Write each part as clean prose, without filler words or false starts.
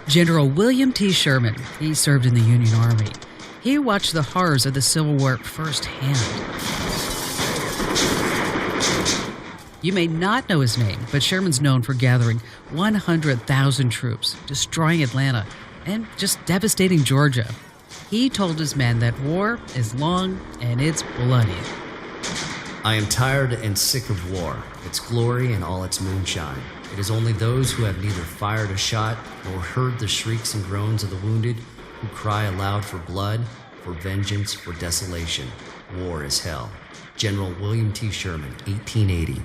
General William T. Sherman, he served in the Union Army. He watched the horrors of the Civil War firsthand. You may not know his name, but Sherman's known for gathering 100,000 troops, destroying Atlanta, and just devastating Georgia. He told his men that war is long and it's bloody. I am tired and sick of war, its glory and all its moonshine. It is only those who have neither fired a shot nor heard the shrieks and groans of the wounded who cry aloud for blood, for vengeance, for desolation. War is hell. General William T. Sherman, 1880.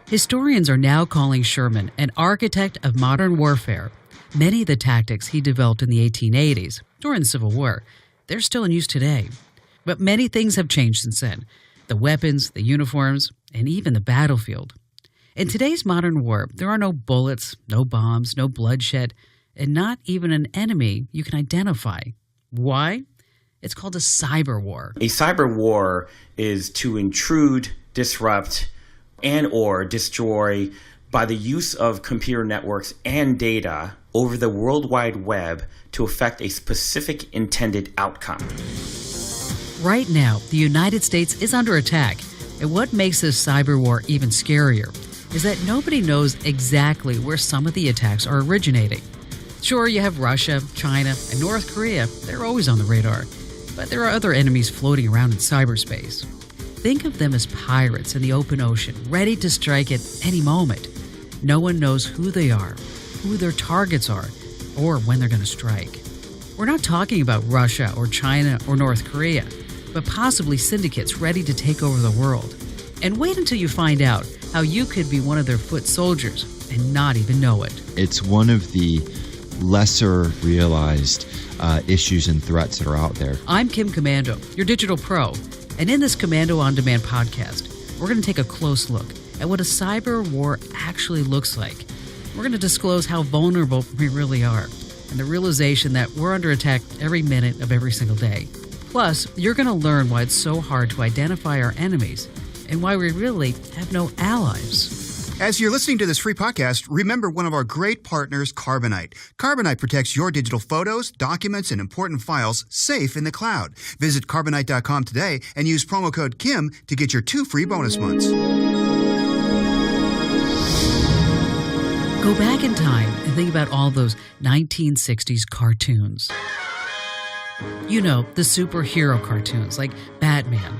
Historians are now calling Sherman an architect of modern warfare. Many of the tactics he developed in the 1880s, during the Civil War, they're still in use today. But many things have changed since then. The weapons, the uniforms, and even the battlefield. In today's modern war, there are no bullets, no bombs, no bloodshed, and not even an enemy you can identify. Why? It's called a cyber war. A cyber war is to intrude, disrupt, and or destroy by the use of computer networks and data over the World Wide Web to affect a specific intended outcome. Right now, the United States is under attack, and what makes this cyber war even scarier is that nobody knows exactly where some of the attacks are originating. Sure, you have Russia, China, and North Korea. They're always on the radar. But there are other enemies floating around in cyberspace. Think of them as pirates in the open ocean, ready to strike at any moment. No one knows who they are, who their targets are, or when they're going to strike. We're not talking about Russia or China or North Korea, but possibly syndicates ready to take over the world. And wait until you find out how you could be one of their foot soldiers and not even know it. It's one of the lesser realized issues and threats that are out there. I'm Kim Komando, your digital pro. And in this Komando On Demand podcast, we're going to take a close look at what a cyber war actually looks like. We're going to disclose how vulnerable we really are and the realization that we're under attack every minute of every single day. Plus, you're going to learn why it's so hard to identify our enemies and why we really have no allies. As you're listening to this free podcast, remember one of our great partners, Carbonite. Carbonite protects your digital photos, documents, and important files safe in the cloud. Visit Carbonite.com today and use promo code KIM to get your 2 free bonus months. Go back in time and think about all those 1960s cartoons. You know, the superhero cartoons like Batman.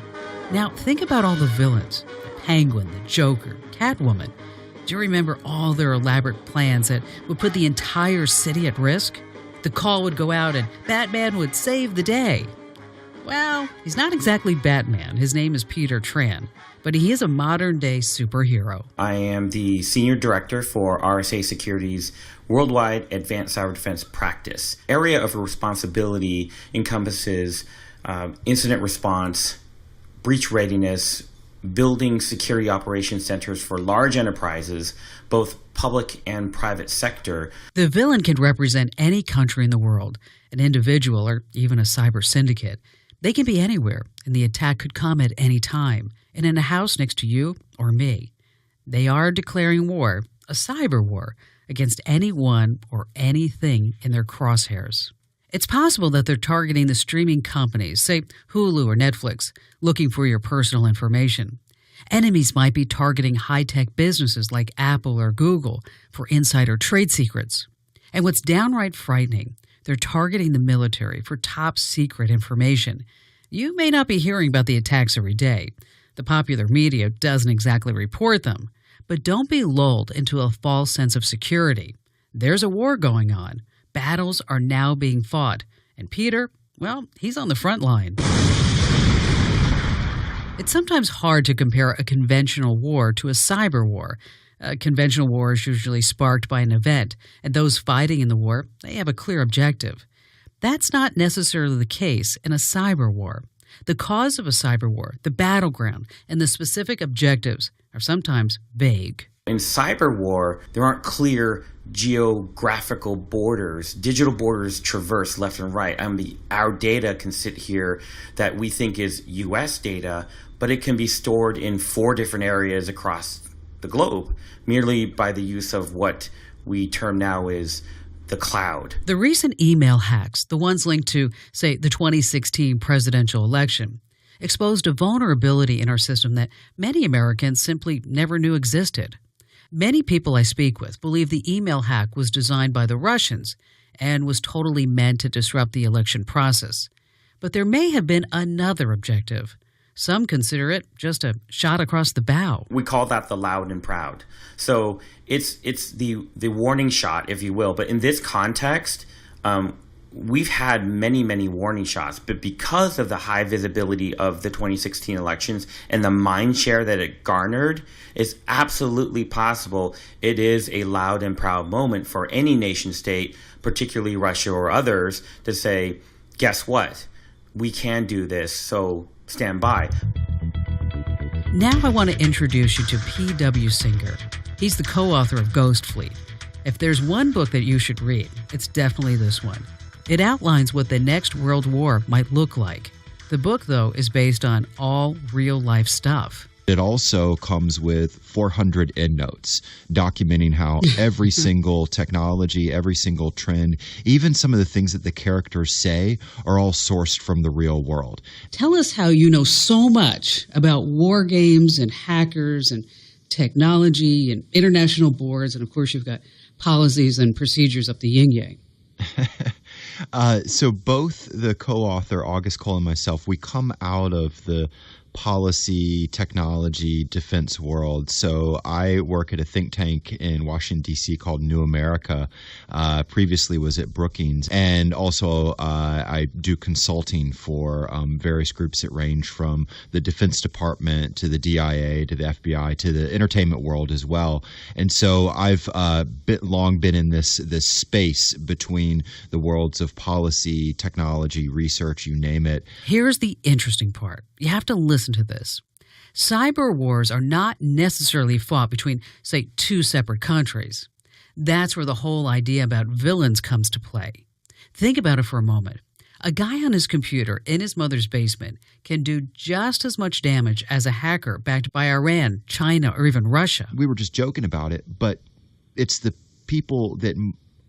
Now think about all the villains. The Penguin, the Joker, Catwoman. Do you remember all their elaborate plans that would put the entire city at risk? The call would go out and Batman would save the day. Well, he's not exactly Batman. His name is Peter Tran, but he is a modern-day superhero. I am the Senior Director for RSA Security's Worldwide Advanced Cyber Defense Practice. Area of responsibility encompasses incident response, breach readiness, building security operations centers for large enterprises, both public and private sector. The villain can represent any country in the world, an individual, or even a cyber syndicate. They can be anywhere, and the attack could come at any time, and in a house next to you or me. They are declaring war, a cyber war, against anyone or anything in their crosshairs. It's possible that they're targeting the streaming companies, say Hulu or Netflix, looking for your personal information. Enemies might be targeting high-tech businesses like Apple or Google for insider trade secrets. And what's downright frightening, they're targeting the military for top-secret information. You may not be hearing about the attacks every day. The popular media doesn't exactly report them. But don't be lulled into a false sense of security. There's a war going on. Battles are now being fought. And Peter, well, he's on the front line. It's sometimes hard to compare a conventional war to a cyber war. A conventional war is usually sparked by an event, and those fighting in the war, they have a clear objective. That's not necessarily the case in a cyber war. The cause of a cyber war, the battleground, and the specific objectives are sometimes vague. In cyber war, there aren't clear geographical borders. Digital borders traverse left and right. Our data can sit here that we think is U.S. data, but it can be stored in 4 different areas across the globe, merely by the use of what we term now is the cloud. The recent email hacks, the ones linked to, say, the 2016 presidential election, exposed a vulnerability in our system that many Americans simply never knew existed. Many people I speak with believe the email hack was designed by the Russians and was totally meant to disrupt the election process. But there may have been another objective. Some consider it just a shot across the bow. We call that the loud and proud. So it's the warning shot, if you will. But in this context, we've had many, many warning shots. But because of the high visibility of the 2016 elections and the mind share that it garnered, it's absolutely possible it is a loud and proud moment for any nation state, particularly Russia or others, to say, guess what? We can do this, so stand by. Now I want to introduce you to P.W. Singer. He's the co-author of Ghost Fleet. If there's one book that you should read, it's definitely this one. It outlines what the next world war might look like. The book, though, is based on all real-life stuff. It also comes with 400 endnotes documenting how every single technology, every single trend, even some of the things that the characters say are all sourced from the real world. Tell us how you know so much about war games and hackers and technology and international boards, and of course you've got policies and procedures up the yin-yang. So both the co-author, August Cole, and myself, we come out of the policy, technology, defense world. So I work at a think tank in Washington, D.C. called New America. Previously was at Brookings. And also I do consulting for various groups that range from the Defense Department to the DIA to the FBI to the entertainment world as well. And so I've long been in this space between the worlds of policy, technology, research, you name it. Here's the interesting part. You have to listen to this. Cyber wars are not necessarily fought between, say, two separate countries. That's where the whole idea about villains comes to play. Think about it for a moment. A guy on his computer in his mother's basement can do just as much damage as a hacker backed by Iran, China, or even Russia. We were just joking about it, but it's the people that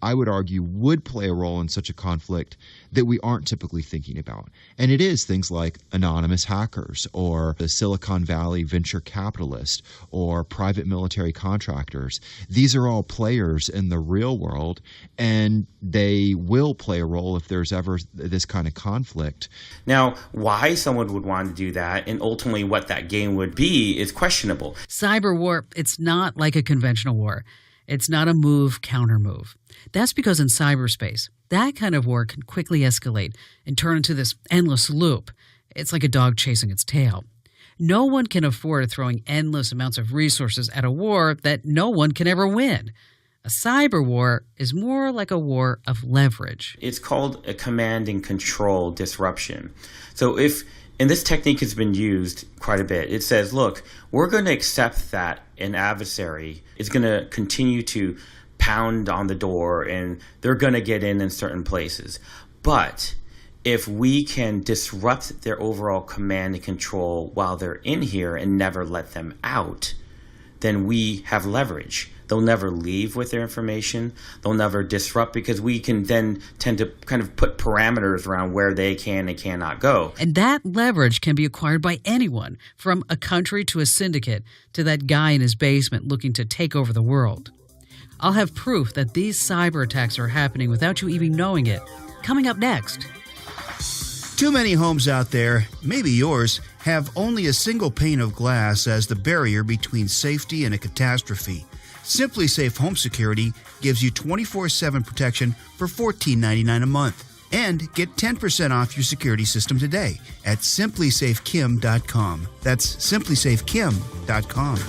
I would argue would play a role in such a conflict that we aren't typically thinking about. And it is things like anonymous hackers or the Silicon Valley venture capitalist or private military contractors. These are all players in the real world, and they will play a role if there's ever this kind of conflict. Now, why someone would want to do that and ultimately what that game would be is questionable. Cyber war, it's not like a conventional war. It's not a move, counter move. That's because in cyberspace, that kind of war can quickly escalate and turn into this endless loop. It's like a dog chasing its tail. No one can afford throwing endless amounts of resources at a war that no one can ever win. A cyber war is more like a war of leverage. It's called a command and control disruption. So and this technique has been used quite a bit. It says, look, we're going to accept that an adversary is going to continue to pound on the door and they're going to get in certain places. But if we can disrupt their overall command and control while they're in here and never let them out, then we have leverage. They'll never leave with their information. They'll never disrupt because we can then tend to kind of put parameters around where they can and cannot go. And that leverage can be acquired by anyone, from a country to a syndicate to that guy in his basement looking to take over the world. I'll have proof that these cyber attacks are happening without you even knowing it. Coming up next. Too many homes out there, maybe yours, have only a single pane of glass as the barrier between safety and a catastrophe. Simply Safe Home Security gives you 24/7 protection for $14.99 a month. And get 10% off your security system today at simplysafekim.com. That's simplysafekim.com.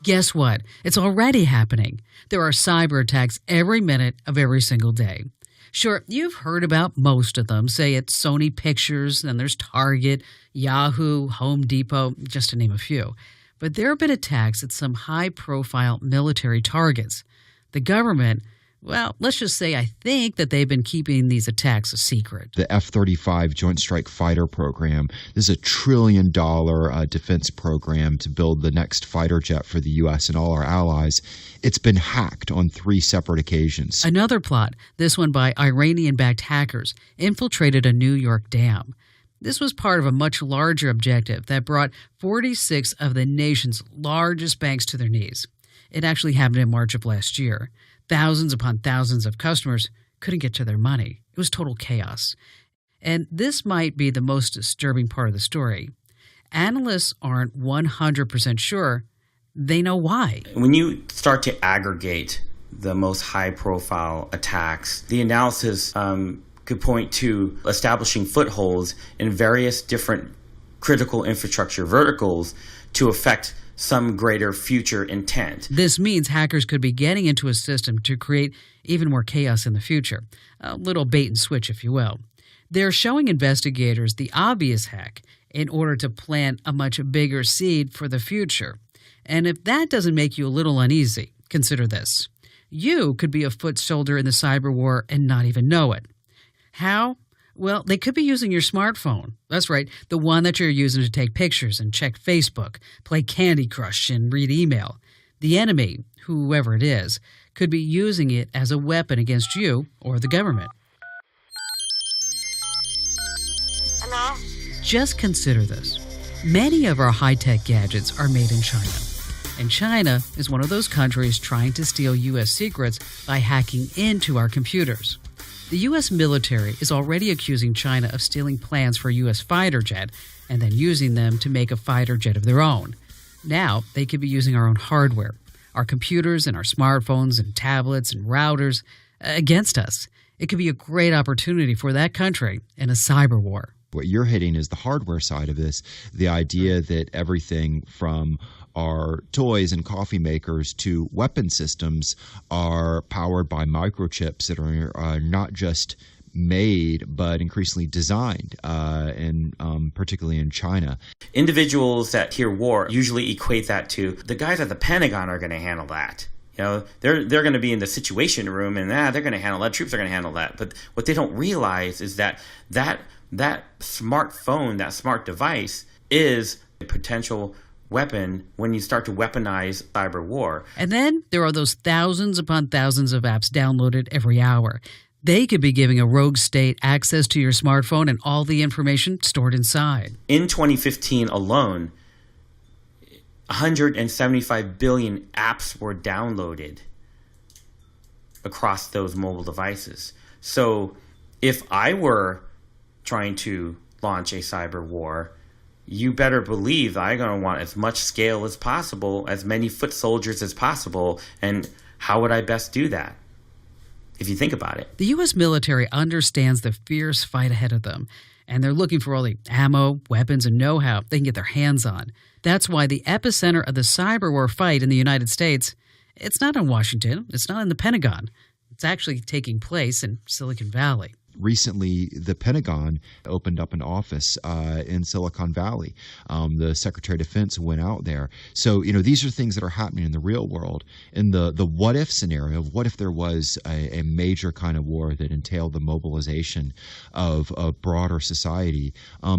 Guess what? It's already happening. There are cyber attacks every minute of every single day. Sure, you've heard about most of them, say at Sony Pictures, then there's Target, Yahoo, Home Depot, just to name a few. But there have been attacks at some high-profile military targets. The government, Well, let's just say I think that they've been keeping these attacks a secret. The F-35 Joint Strike Fighter program, this is a $1 trillion defense program to build the next fighter jet for the U.S. and all our allies. It's been hacked on 3 separate occasions. Another plot, this one by Iranian-backed hackers, infiltrated a New York dam. This was part of a much larger objective that brought 46 of the nation's largest banks to their knees. It actually happened in March of last year. Thousands upon thousands of customers couldn't get to their money. It was total chaos. And this might be the most disturbing part of the story. Analysts aren't 100% sure they know why. When you start to aggregate the most high-profile attacks, the analysis could point to establishing footholds in various different critical infrastructure verticals to affect some greater future intent. This means hackers could be getting into a system to create even more chaos in the future. A little bait and switch, if you will. They're showing investigators the obvious hack in order to plant a much bigger seed for the future. And if that doesn't make you a little uneasy, consider this. You could be a foot soldier in the cyberwar and not even know it. How? Well, they could be using your smartphone. That's right, the one that you're using to take pictures and check Facebook, play Candy Crush, and read email. The enemy, whoever it is, could be using it as a weapon against you or the government. Hello? Just consider this. Many of our high-tech gadgets are made in China. And China is one of those countries trying to steal U.S. secrets by hacking into our computers. The U.S. military is already accusing China of stealing plans for a U.S. fighter jet and then using them to make a fighter jet of their own. Now, they could be using our own hardware, our computers and our smartphones and tablets and routers, against us. It could be a great opportunity for that country in a cyber war. What you're hitting is the hardware side of this, the idea that everything from our toys and coffee makers to weapon systems are powered by microchips that are not just made but increasingly designed, and particularly in China. Individuals that hear war usually equate that to the guys at the Pentagon are going to handle that. You know, they're going to be in the Situation Room and they're going to handle that. Troops are going to handle that. But what they don't realize is that smartphone, that smart device, is a potential weapon when you start to weaponize cyber war. And then there are those thousands upon thousands of apps downloaded every hour. They could be giving a rogue state access to your smartphone and all the information stored inside. In 2015 alone, 175 billion apps were downloaded across those mobile devices. So if I were trying to launch a cyber war, you better believe I'm going to want as much scale as possible, as many foot soldiers as possible. And how would I best do that? If you think about it. The U.S. military understands the fierce fight ahead of them, and they're looking for all the ammo, weapons, and know-how they can get their hands on. That's why the epicenter of the cyber war fight in the United States, it's not in Washington, it's not in the Pentagon. It's actually taking place in Silicon Valley. Recently, the Pentagon opened up an office in Silicon Valley. The Secretary of Defense went out there. So, these are things that are happening in the real world. In the what-if scenario, what if there was a major kind of war that entailed the mobilization of a broader society,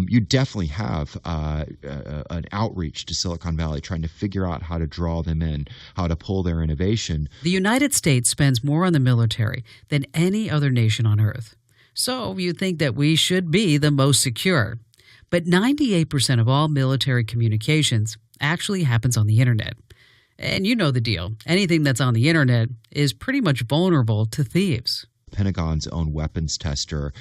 you definitely have an outreach to Silicon Valley trying to figure out how to draw them in, how to pull their innovation. The United States spends more on the military than any other nation on earth. So you think that we should be the most secure. But 98% of all military communications actually happens on the internet. And you know the deal. Anything that's on the internet is pretty much vulnerable to thieves. Pentagon's own weapons tester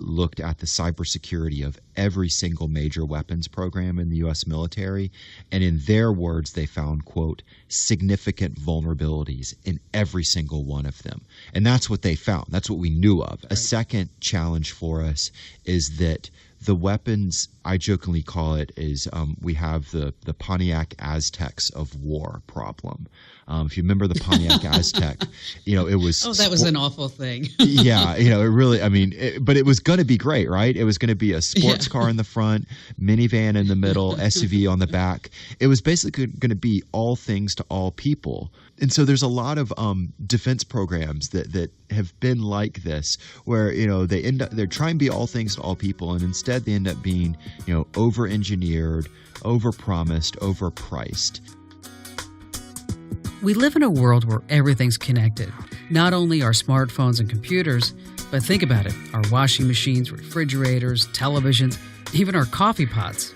looked at the cybersecurity of every single major weapons program in the U.S. military, and in their words, they found, quote, significant vulnerabilities in every single one of them. And that's what they found. That's what we knew of. A second challenge for us is that the weapons, I jokingly call it, is we have the Pontiac Aztecs of war problem. If you remember the Pontiac Aztec, it was... Oh, that was an awful thing. Yeah, it really, but it was going to be great, right? It was going to be a sports car in the front, minivan in the middle, SUV on the back. It was basically going to be all things to all people. And so there's a lot of defense programs that have been like this, where they're trying to be all things to all people, and instead they end up being over-engineered, over-promised, overpriced. We live in a world where everything's connected. Not only our smartphones and computers, but think about it, our washing machines, refrigerators, televisions, even our coffee pots.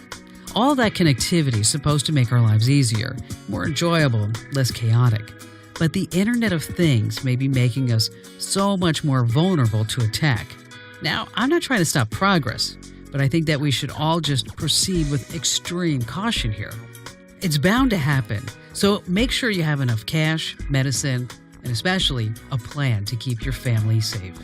All that connectivity is supposed to make our lives easier, more enjoyable, less chaotic. But the Internet of Things may be making us so much more vulnerable to attack. Now, I'm not trying to stop progress, but I think that we should all just proceed with extreme caution here. It's bound to happen, so make sure you have enough cash, medicine, and especially a plan to keep your family safe.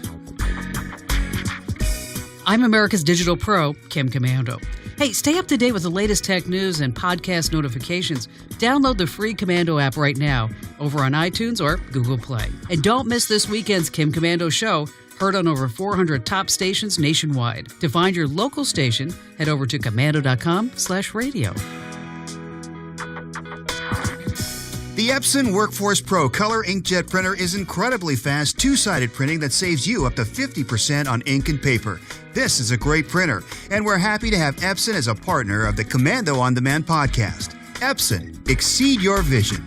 I'm America's Digital Pro, Kim Komando. Hey, stay up to date with the latest tech news and podcast notifications. Download the free Komando app right now over on iTunes or Google Play. And don't miss this weekend's Kim Komando Show, heard on over 400 top stations nationwide. To find your local station, head over to komando.com/radio. The Epson Workforce Pro Color Inkjet Printer is incredibly fast, two-sided printing that saves you up to 50% on ink and paper. This is a great printer, and we're happy to have Epson as a partner of the Komando On Demand podcast. Epson, exceed your vision.